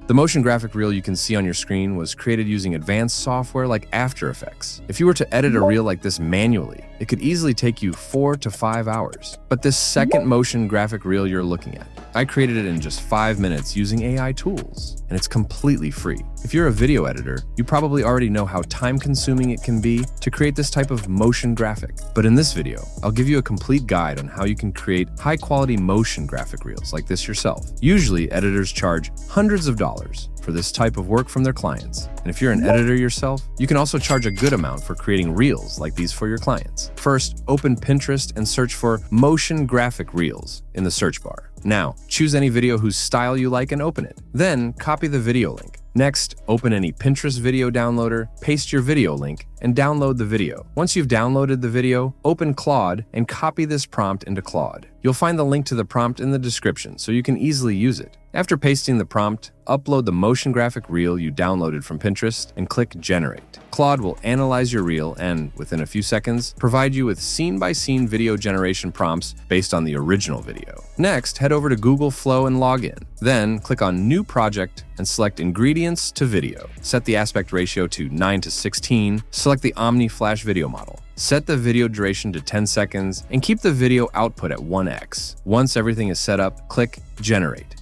The motion graphic reel you can see on your screen was created using advanced software like After Effects. If you were to edit a reel like this manually, it could easily take you 4 to 5 hours. But this second motion graphic reel you're looking at, I created it in just 5 minutes using AI tools, and it's completely free. If you're a video editor, you probably already know how time-consuming it can be to create this type of motion graphic. But in this video, I'll give you a complete guide on how you can create high-quality motion graphic reels like this yourself. Usually, editors charge hundreds of dollars for this type of work from their clients. And if you're an editor yourself, you can also charge a good amount for creating reels like these for your clients. First, open Pinterest and search for motion graphic reels in the search bar. Now, choose any video whose style you like and open it. Then, copy the video link. Next, open any Pinterest video downloader, paste your video link, and download the video. Once you've downloaded the video, open Claude and copy this prompt into Claude. You'll find the link to the prompt in the description so you can easily use it. After pasting the prompt, upload the motion graphic reel you downloaded from Pinterest and click Generate. Claude will analyze your reel and, within a few seconds, provide you with scene-by-scene video generation prompts based on the original video. Next, head over to Google Flow and log in. Then, click on New Project and select Ingredients to Video. Set the aspect ratio to 9:16. Select the Omni Flash video model. Set the video duration to 10 seconds and keep the video output at 1x. Once everything is set up, click Generate.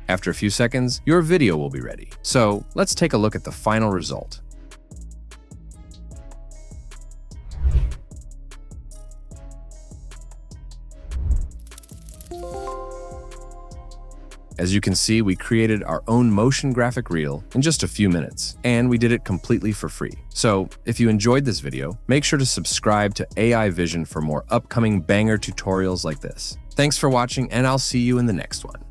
After a few seconds, your video will be ready. So let's take a look at the final result. As you can see, we created our own motion graphic reel in just a few minutes, and we did it completely for free. So if you enjoyed this video, make sure to subscribe to AI Vision for more upcoming banger tutorials like this. Thanks for watching, and I'll see you in the next one.